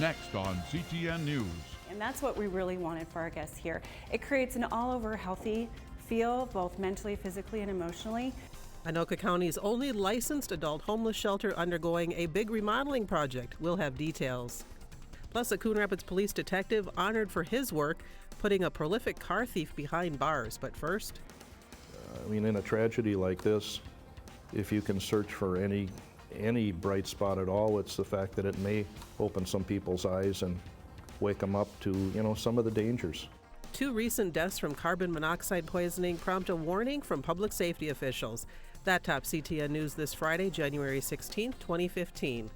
next on CTN News. And that's what we really wanted for our guests here. It creates an all-over healthy feel, both mentally, physically, and emotionally. Anoka County's only licensed adult homeless shelter undergoing a big remodeling project. We'll have details. Plus, a Coon Rapids police detective honored for his work putting a prolific car thief behind bars. But first, in a tragedy like this, if you can search for any bright spot at all, it's the fact that it may open some people's eyes and wake them up to, some of the dangers. 2 recent deaths from carbon monoxide poisoning prompt a warning from public safety officials. That tops CTN News this Friday, January 16, 2015.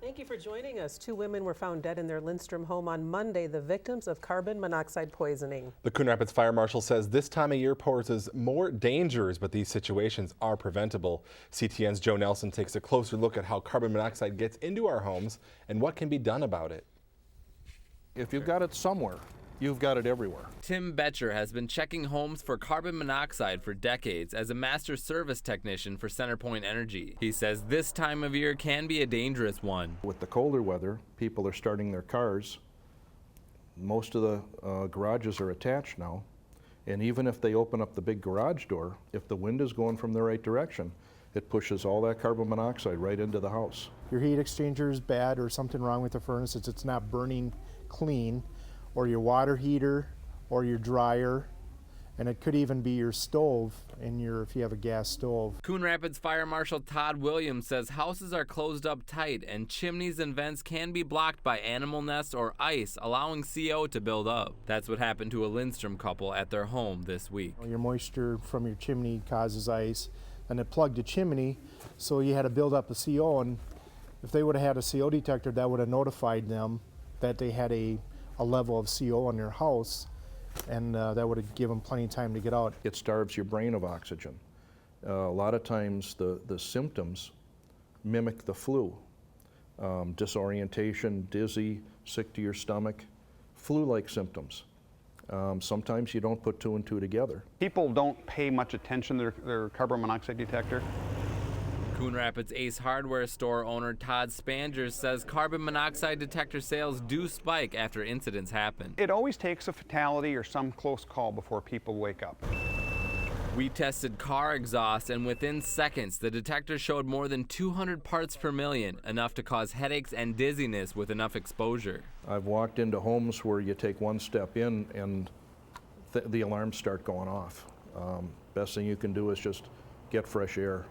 Thank you for joining us. 2 women were found dead in their Lindstrom home on Monday, the victims of carbon monoxide poisoning. The Coon Rapids Fire Marshal says this time of year poses more dangers, but these situations are preventable. CTN's Joe Nelson takes a closer look at how carbon monoxide gets into our homes and what can be done about it. If you've got it somewhere, you've got it everywhere. Tim Betcher has been checking homes for carbon monoxide for decades as a master service technician for CenterPoint Energy. He says this time of year can be a dangerous one. With the colder weather, people are starting their cars. Most of the garages are attached now. And even if they open up the big garage door, if the wind is going from the right direction, it pushes all that carbon monoxide right into the house. Your heat exchanger is bad or something wrong with the furnace, it's not burning clean, or your water heater or your dryer, and it could even be your stove if you have a gas stove. Coon Rapids Fire Marshal Todd Williams says houses are closed up tight and chimneys and vents can be blocked by animal nests or ice, allowing CO to build up. That's what happened to a Lindstrom couple at their home this week. Your moisture from your chimney causes ice, and it plugged the chimney, so you had to build up a CO, and if they would have had a CO detector, that would have notified them that they had a level of CO in their house, and that would have given them plenty of time to get out. It starves your brain of oxygen. A lot of times the symptoms mimic the flu. Disorientation, dizzy, sick to your stomach, flu-like symptoms. Sometimes you don't put 2 and 2 together. People don't pay much attention to their carbon monoxide detector. Coon Rapids Ace Hardware store owner Todd Spangers says carbon monoxide detector sales do spike after incidents happen. It always takes a fatality or some close call before people wake up. We tested car exhaust, and within seconds, the detector showed more than 200 parts per million, enough to cause headaches and dizziness with enough exposure. I've walked into homes where you take 1 step in and the alarms start going off. Best thing you can do is just get fresh air.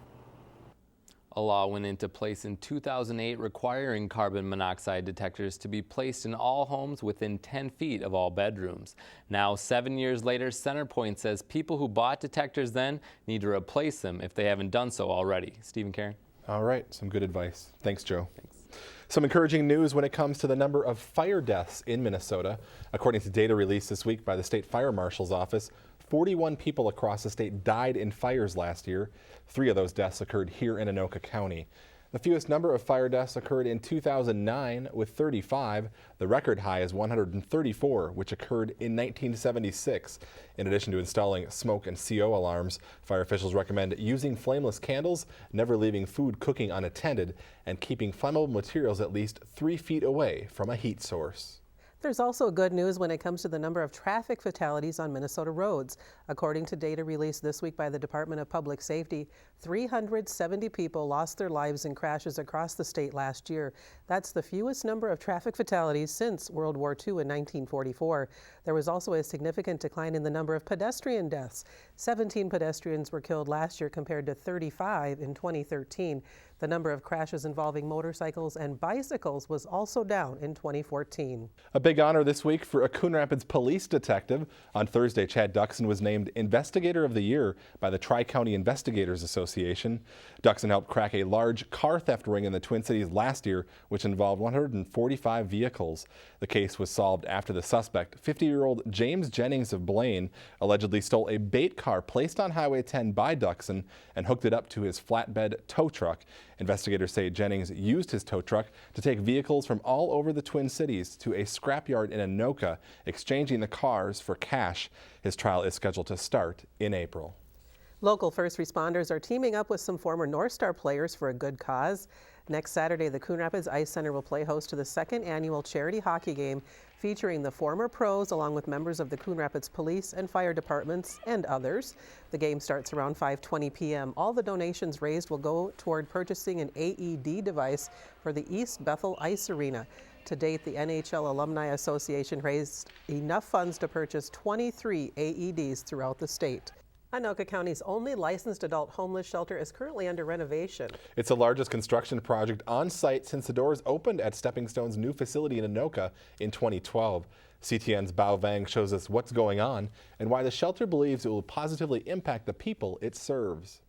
A law went into place in 2008 requiring carbon monoxide detectors to be placed in all homes within 10 feet of all bedrooms. Now, 7 years later, CenterPoint says people who bought detectors then need to replace them if they haven't done so already. Stephen Karen. All right, some good advice. Thanks, Joe. Thanks. Some encouraging news when it comes to the number of fire deaths in Minnesota. According to data released this week by the State Fire Marshal's Office, 41 people across the state died in fires last year. 3 of those deaths occurred here in Anoka County. The fewest number of fire deaths occurred in 2009 with 35. The record high is 134, which occurred in 1976. In addition to installing smoke and CO alarms, fire officials recommend using flameless candles, never leaving food cooking unattended, and keeping flammable materials at least 3 feet away from a heat source. There's also good news when it comes to the number of traffic fatalities on Minnesota roads. According to data released this week by the Department of Public Safety, 370 people lost their lives in crashes across the state last year. That's the fewest number of traffic fatalities since World War II in 1944. There was also a significant decline in the number of pedestrian deaths. 17 pedestrians were killed last year compared to 35 in 2013. The number of crashes involving motorcycles and bicycles was also down in 2014. A big honor this week for a Coon Rapids police detective. On Thursday, Chad Duxon was named Investigator of the Year by the Tri-County Investigators Association. Duxon helped crack a large car theft ring in the Twin Cities last year, which involved 145 vehicles. The case was solved after the suspect, 50-year-old James Jennings of Blaine, allegedly stole a bait car placed on Highway 10 by Duxon and hooked it up to his flatbed tow truck. Investigators say Jennings used his tow truck to take vehicles from all over the Twin Cities to a scrapyard in Anoka, exchanging the cars for cash. His trial is scheduled to start in April. Local first responders are teaming up with some former North Star players for a good cause. Next Saturday, the Coon Rapids Ice Center will play host to the second annual charity hockey game featuring the former pros along with members of the Coon Rapids Police and Fire Departments and others. The game starts around 5:20 p.m. All the donations raised will go toward purchasing an AED device for the East Bethel Ice Arena. To date, the NHL Alumni Association raised enough funds to purchase 23 AEDs throughout the state. Anoka County's only licensed adult homeless shelter is currently under renovation. It's the largest construction project on site since the doors opened at Stepping Stone's new facility in Anoka in 2012. CTN's Bao Vang shows us what's going on and why the shelter believes it will positively impact the people it serves.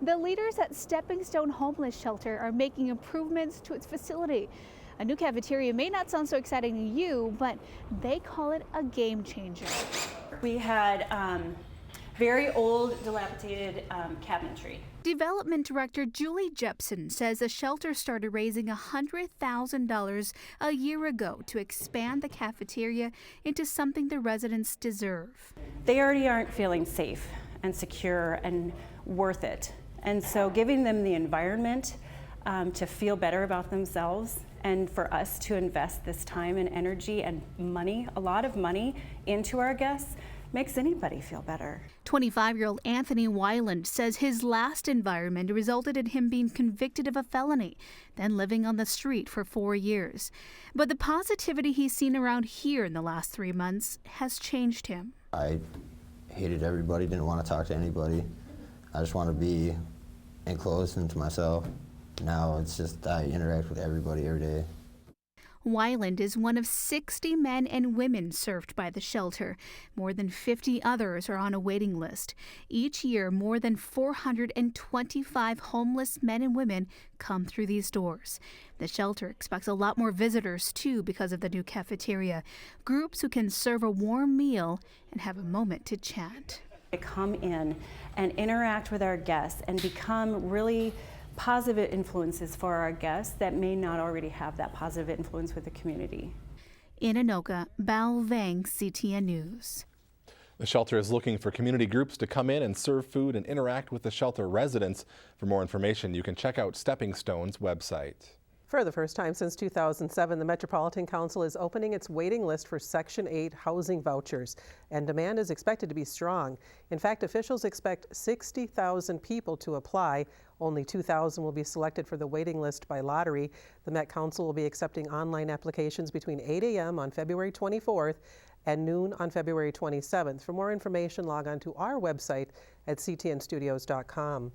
The leaders at Stepping Stone Homeless Shelter are making improvements to its facility. A new cafeteria may not sound so exciting to you, but they call it a game changer. We had very old, dilapidated cabinetry. Development Director Julie Jepson says the shelter started raising $100,000 a year ago to expand the cafeteria into something the residents deserve. They already aren't feeling safe and secure and worth it. And so giving them the environment to feel better about themselves, and for us to invest this time and energy and money, a lot of money, into our guests makes anybody feel better. 25-year-old Anthony Weiland says his last environment resulted in him being convicted of a felony, then living on the street for 4 years. But the positivity he's seen around here in the last 3 months has changed him. I hated everybody, didn't want to talk to anybody. I just want to be enclosed into myself. Now it's just I interact with everybody every day. Weiland is one of 60 men and women served by the shelter. More than 50 others are on a waiting list. Each year, more than 425 homeless men and women come through these doors. The shelter expects a lot more visitors, too, because of the new cafeteria. Groups who can serve a warm meal and have a moment to chat. To come in and interact with our guests and become really positive influences for our guests that may not already have that positive influence with the community. In Anoka, Bao Vang, CTN News. The shelter is looking for community groups to come in and serve food and interact with the shelter residents. For more information, you can check out Stepping Stone's website. For the first time since 2007, the Metropolitan Council is opening its waiting list for Section 8 housing vouchers, and demand is expected to be strong. In fact, officials expect 60,000 people to apply. Only 2,000 will be selected for the waiting list by lottery. The Met Council will be accepting online applications between 8 a.m. on February 24th and noon on February 27th. For more information, log on to our website at ctnstudios.com.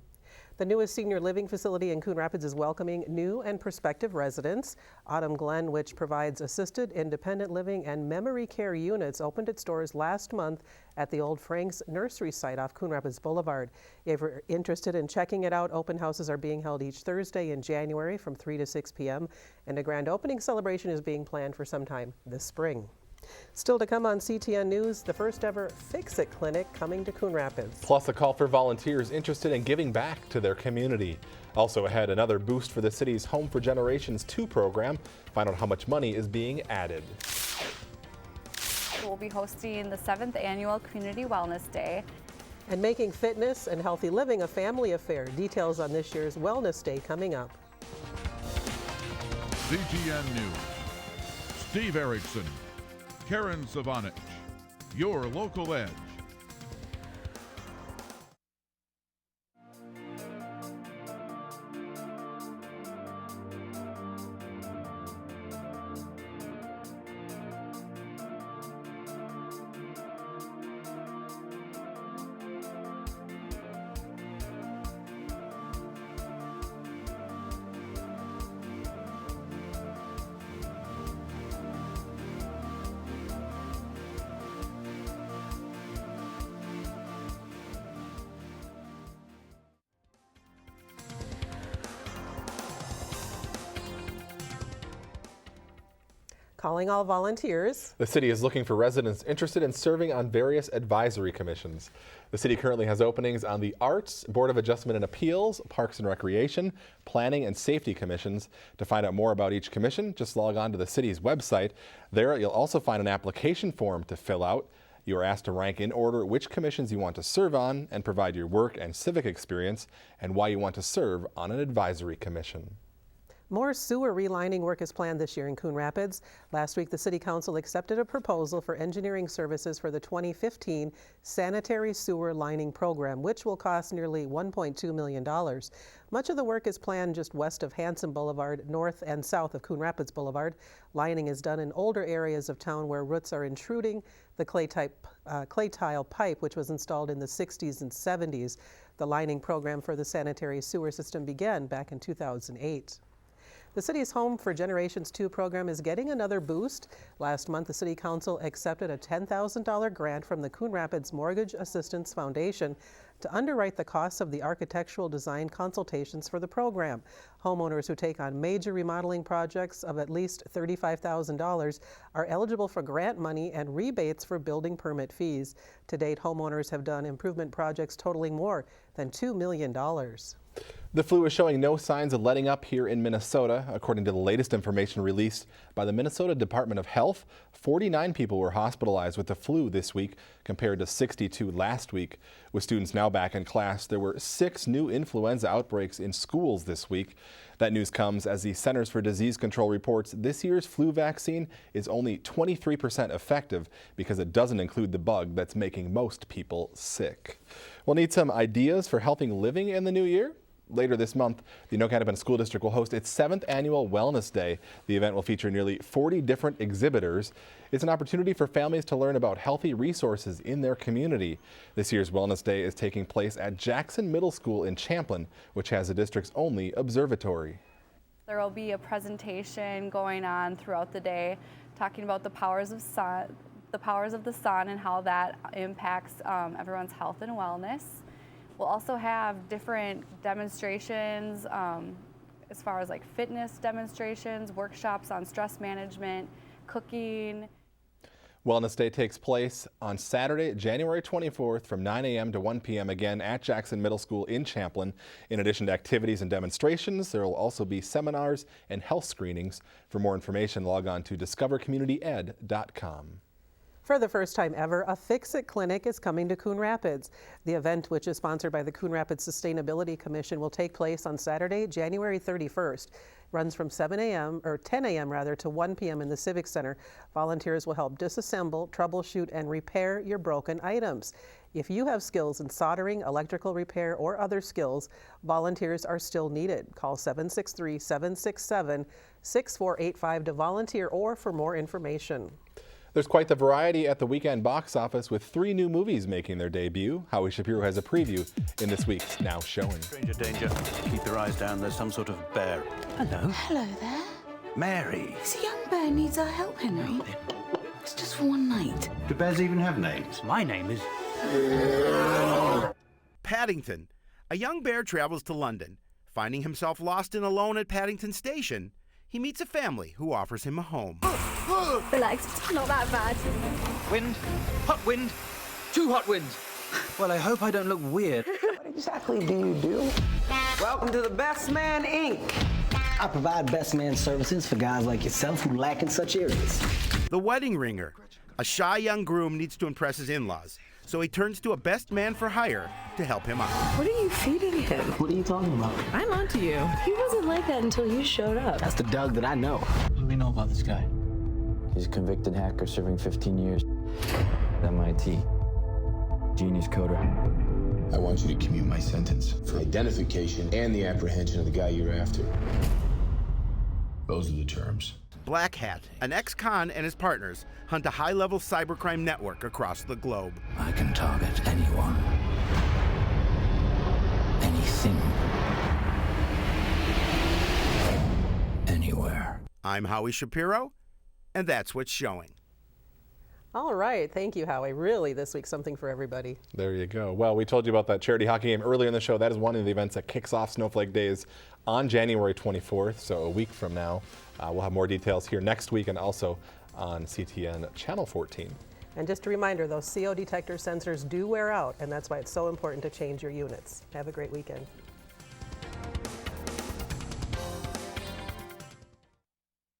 The newest senior living facility in Coon Rapids is welcoming new and prospective residents. Autumn Glen, which provides assisted, independent living and memory care units, opened its doors last month at the old Frank's Nursery site off Coon Rapids Boulevard. If you're interested in checking it out, open houses are being held each Thursday in January from 3 to 6 p.m. and a grand opening celebration is being planned for sometime this spring. Still to come on CTN News, the first ever Fix-It clinic coming to Coon Rapids. Plus a call for volunteers interested in giving back to their community. Also ahead, another boost for the city's Home for Generations 2 program. Find out how much money is being added. We'll be hosting the 7th annual Community Wellness Day. And making fitness and healthy living a family affair. Details on this year's Wellness Day coming up. CTN News. Steve Erickson, Karen Savanich, your local edge. Calling all volunteers. The city is looking for residents interested in serving on various advisory commissions. The city currently has openings on the Arts, Board of Adjustment and Appeals, Parks and Recreation, Planning and Safety Commissions. To find out more about each commission, just log on to the city's website. There you'll also find an application form to fill out. You are asked to rank in order which commissions you want to serve on and provide your work and civic experience and why you want to serve on an advisory commission. More sewer relining work is planned this year in Coon Rapids. Last week, the City Council accepted a proposal for engineering services for the 2015 sanitary sewer lining program, which will cost nearly $1.2 million. Much of the work is planned just west of Hanson Boulevard, north and south of Coon Rapids Boulevard. Lining is done in older areas of town where roots are intruding the clay tile pipe, which was installed in the 60s and 70s. The lining program for the sanitary sewer system began back in 2008. The city's Home for Generations 2 program is getting another boost. Last month, the City Council accepted a $10,000 grant from the Coon Rapids Mortgage Assistance Foundation to underwrite the costs of the architectural design consultations for the program. Homeowners who take on major remodeling projects of at least $35,000 are eligible for grant money and rebates for building permit fees. To date, homeowners have done improvement projects totaling more than $2 million. The flu is showing no signs of letting up here in Minnesota. According to the latest information released by the Minnesota Department of Health, 49 people were hospitalized with the flu this week compared to 62 last week. With students now back in class, there were 6 new influenza outbreaks in schools this week. That news comes as the Centers for Disease Control reports this year's flu vaccine is only 23% effective because it doesn't include the bug that's making most people sick. We'll need some ideas for healthy living in the new year. Later this month, the Anoka School District will host its 7th annual Wellness Day. The event will feature nearly 40 different exhibitors. It's an opportunity for families to learn about healthy resources in their community. This year's Wellness Day is taking place at Jackson Middle School in Champlin, which has the district's only observatory. There will be a presentation going on throughout the day talking about the powers of the sun and how that impacts everyone's health and wellness. We'll also have different demonstrations as far as like fitness demonstrations, workshops on stress management, cooking. Wellness Day takes place on Saturday, January 24th from 9 a.m. to 1 p.m. again at Jackson Middle School in Champlin. In addition to activities and demonstrations, there will also be seminars and health screenings. For more information, log on to discovercommunityed.com. For the first time ever, a Fix-It clinic is coming to Coon Rapids. The event, which is sponsored by the Coon Rapids Sustainability Commission, will take place on Saturday, January 31st. Runs from 10 a.m. to 1 p.m. in the Civic Center. Volunteers will help disassemble, troubleshoot, and repair your broken items. If you have skills in soldering, electrical repair, or other skills, volunteers are still needed. Call 763-767-6485 to volunteer or for more information. There's quite the variety at the weekend box office with 3 new movies making their debut. Howie Shapiro has a preview in this week's Now Showing. Stranger danger. Keep your eyes down. There's some sort of bear. Hello. Hello there. Mary. This young bear needs our help, Henry. It's just for one night. Do bears even have names? My name is... Paddington. A young bear travels to London. Finding himself lost and alone at Paddington Station, he meets a family who offers him a home. Relax, it's not that bad. Wind, hot wind, 2 hot winds. Well, I hope I don't look weird. What exactly do you do? Welcome to the Best Man, Inc. I provide best man services for guys like yourself who lack in such areas. The Wedding Ringer. A shy young groom needs to impress his in-laws, so he turns to a best man for hire to help him out. What are you feeding him? What are you talking about? I'm onto you. He wasn't like that until you showed up. That's the Doug that I know. What do we know about this guy? He's a convicted hacker serving 15 years. MIT. Genius coder. I want you to commute my sentence for identification and the apprehension of the guy you're after. Those are the terms. Black Hat, an ex-con and his partners hunt a high-level cybercrime network across the globe. I can target anyone. Anything. Anywhere. I'm Howie Shapiro, and that's what's showing. All right. Thank you, Howie. Really, this week, something for everybody. There you go. Well, we told you about that charity hockey game earlier in the show. That is one of the events that kicks off Snowflake Days on January 24th, so a week from now. We'll have more details here next week and also on CTN Channel 14. And just a reminder, those CO detector sensors do wear out, and that's why it's so important to change your units. Have a great weekend.